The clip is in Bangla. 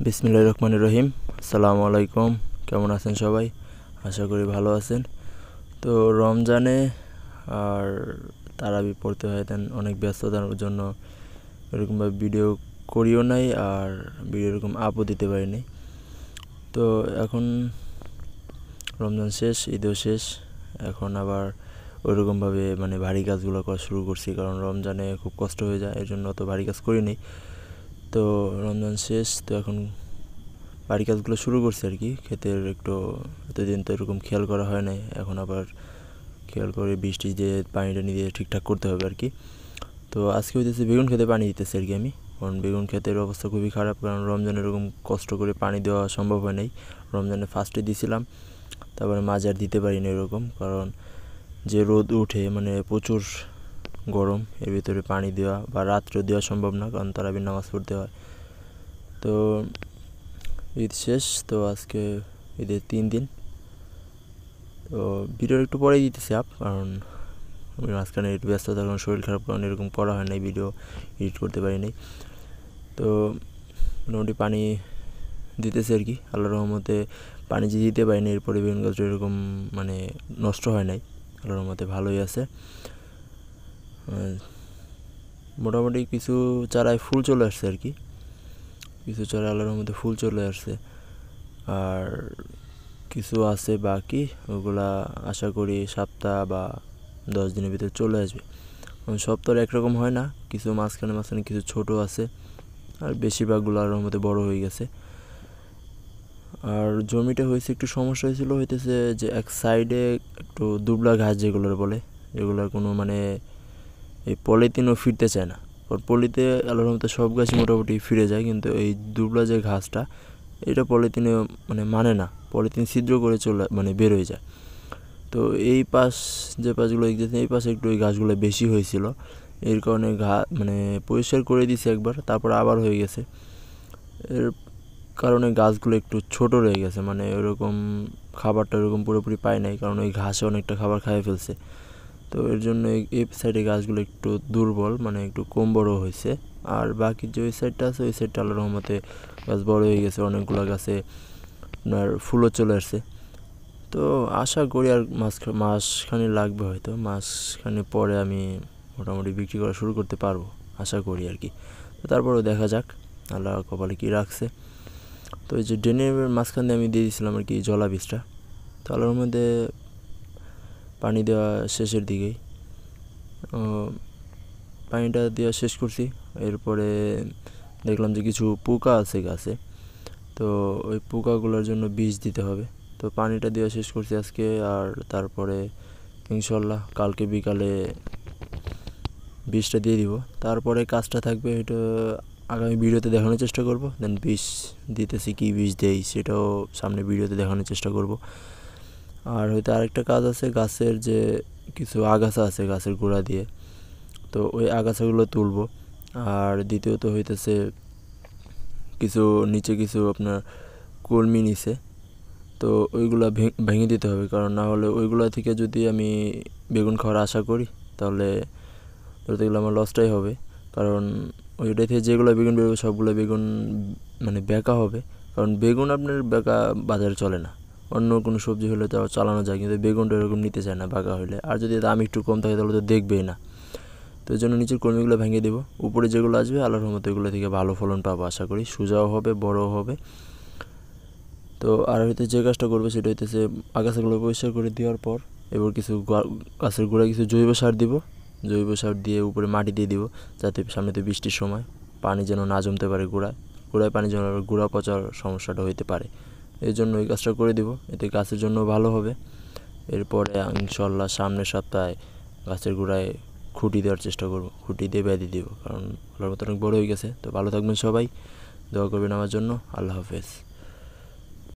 বিসমিল্লাহির রহমানির রহিম। আসসালামু আলাইকুম। কেমন আছেন সবাই? আশা করি ভালো আছেন। তো রমজানে আর তারাবি পড়তে হয়, দেন অনেক ব্যস্ততার জন্য এরকমভাবে ভিডিও করিও নাই, আর ভিডিও এরকম আপও দিতে পারিনি। তো এখন রমজান শেষ, ঈদও শেষ, এখন আবার ওইরকমভাবে ভারী কাজগুলো করা শুরু করছি, কারণ রমজানে খুব কষ্ট হয়ে যায়, এর জন্য অত ভারী কাজ করিনি। তো রমজান শেষ, তো এখন বাড়ি কাজগুলো শুরু করছে আর কি। ক্ষেতের একটু এতদিন তো এরকম খেয়াল করা হয় নাই, এখন আবার খেয়াল করে বৃষ্টি দিয়ে পানি টানি দিয়ে ঠিকঠাক করতে হবে আর কি। তো আজকে হইতেছে বেগুন খেতে পানি দিতেছে আর কি আমি, কারণ বেগুন ক্ষেতের অবস্থা খুবই খারাপ, কারণ রমজানে এরকম কষ্ট করে পানি দেওয়া সম্ভব হয় নাই। রমজানে ফার্স্টে দিছিলাম, তারপরে মাঝে আর দিতে পারিনি এরকম, কারণ যে রোদ উঠে প্রচুর গরম, এর ভিতরে পানি দেওয়া বা রাত্রেও দেওয়া সম্ভব না, কারণ তারাবির নামাজ পড়তে হয়। তো ঈদ শেষ, তো আজকে ঈদের 3 দিন। তো ভিডিও একটু পরেই দিতেছি কারণ মাঝখানে একটু ব্যস্ততার কারণ, শরীর খারাপ কারণে এরকম করা হয় নাই, ভিডিও এডিট করতে পারি নাই। তো মোটামুটি পানি দিতেছে আর কি, আল্লাহর রহমতে। পানি যে দিতে পারিনি, এরপরে বেগুন গাছটা এরকম নষ্ট হয় নাই, আল্লাহর রহমতে ভালোই আছে। মোটামুটি কিছু চারায় ফুল চলে আসছে আর কি, কিছু চারা আল্লাহর মধ্যে ফুল চলে আসছে, আর কিছু আছে বাকি, ওগুলা আশা করি সপ্তাহ বা 10 দিনের ভিতরে চলে আসবে। সব তো আর একরকম হয় না, কিছু মাঝখানে কিছু ছোট আছে, আর বেশিরভাগগুলো আল্লাহর মধ্যে বড় হয়ে গেছে। আর জমিটা হয়েছে একটু সমস্যা হয়েছিল, হইতেছে যে এক সাইডে একটু দুবলা ঘাস যেগুলোর বলে, যেগুলোর কোনো এই পলিথিনও ফিরতে চায় না। পলিতে আল্লাহর মধ্যে সব গাছই মোটামুটি ফিরে যায়, কিন্তু এই দুবলা যে ঘাসটা, এটা পলিথিনে মানে না, পলিথিন ছিদ্র করে চলে বের হয়ে যায়। তো এই পাশ যে পাশগুলো দেখতেছেন, এই পাশে একটু ওই গাছগুলো বেশি হয়েছিল, এর কারণে পরিষ্কার করে দিয়েছে একবার, তারপর আবার হয়ে গেছে। এর কারণে গাছগুলো একটু ছোট রয়ে গেছে, ওরকম খাবারটা ওরকম পুরোপুরি পায় নাই, কারণ ওই ঘাসে অনেকটা খাবার খাইয়ে ফেলছে। তো এর জন্য এই সাইডে গাছগুলো একটু দুর্বল, একটু কম বড় হয়েছে। আর বাকি যে ওই সাইডটা আছে, ওই সাইডটা আল্লাহর রহমতে গাছ বড় হয়ে গেছে, অনেকগুলো গাছে আপনার ফুলও চলে আসছে। তো আশা করি আর মাসখানি লাগবে, হয়তো মাসখানি পরে আমি মোটামুটি বিক্রি করা শুরু করতে পারবো, আশা করি আর কি। তো তারপরেও দেখা যাক আল্লাহ কপালে কী রাখছে। তো এই যে ড্রেনের মাঝখান দিয়ে আমি দিয়ে দিয়েছিলাম আর কি জলা বীজটা, তো আল্লাহর মধ্যে পানি দেওয়া শেষের দিকেই পানিটা দেওয়া শেষ করছি। এরপরে দেখলাম যে কিছু পোকা আছে গাছে, তো ওই পোকাগুলোর জন্য বিষ দিতে হবে। তো পানিটা দেওয়া শেষ করছি আজকে, আর তারপরে ইনশাল্লাহ কালকে বিকালে বিষটা দিয়ে দিব। তারপরে কাজটা থাকবে, এটা আগামী ভিডিওতে দেখানোর চেষ্টা করব। দেন বিষ দিতেছি, কী বিষ দেই সেটাও সামনে ভিডিওতে দেখানোর চেষ্টা করব। আর হয়তো আরেকটা কাজ আছে, গাছের যে কিছু আগাছা আছে গাছের গোড়া দিয়ে, তো ওই আগাছাগুলো তুলব। আর দ্বিতীয়ত হইতেছে কিছু নিচে কিছু আপনার কলমি নিচে, তো ওইগুলো ভেঙে দিতে হবে, কারণ না হলে ওইগুলো থেকে যদি আমি বেগুন খাওয়ার আশা করি, তাহলে ধরতে গেলে আমার লসটাই হবে। কারণ ওইটাই থেকে যেগুলো বেগুন বেরোবে সবগুলো বেগুন বেঁকা হবে, কারণ বেগুন আপনার বেঁকা বাজারে চলে না। অন্য কোনো সবজি হলে তাও চালানো যায়, কিন্তু বেগুনটা এরকম নিতে চায় না বাঁকা হলে, আর যদি দাম একটু কম থাকে তাহলে তো দেখবেই না। তো এই জন্য নিচের কলমিগুলো ভেঙে দেবো, উপরে যেগুলো আসবে আল্লাহর রহমতে এগুলো থেকে ভালো ফলন পাবো আশা করি, সোজাও হবে, বড়ও হবে। তো আর হয়তো যে কাজটা করবো সেটা হইতেছে আগাছাগুলো পরিষ্কার করে দেওয়ার পর এবার কিছু গাছের গোড়ায় কিছু জৈব সার দিব, জৈব সার দিয়ে উপরে মাটি দিয়ে দিব, যাতে সামনেতে বৃষ্টির সময় পানি যেন না জমতে পারে, গোড়ায় পানি জমে গোড়া পচার সমস্যাটা হইতে পারে। এই জন্য এই কাজটা করে দিব, এতে গাছের জন্য ভালো হবে। এরপরে ইনশাল্লাহ সামনের সপ্তাহে গাছের গোড়ায় খুঁটি দেওয়ার চেষ্টা করব, খুঁটি দিয়ে বেঁধে দিব, কারণ আল্লাহর মতো অনেক বড় হয়ে গেছে। তো ভালো থাকবেন সবাই, দোয়া করবেন আমার জন্য। আল্লাহ হাফেজ।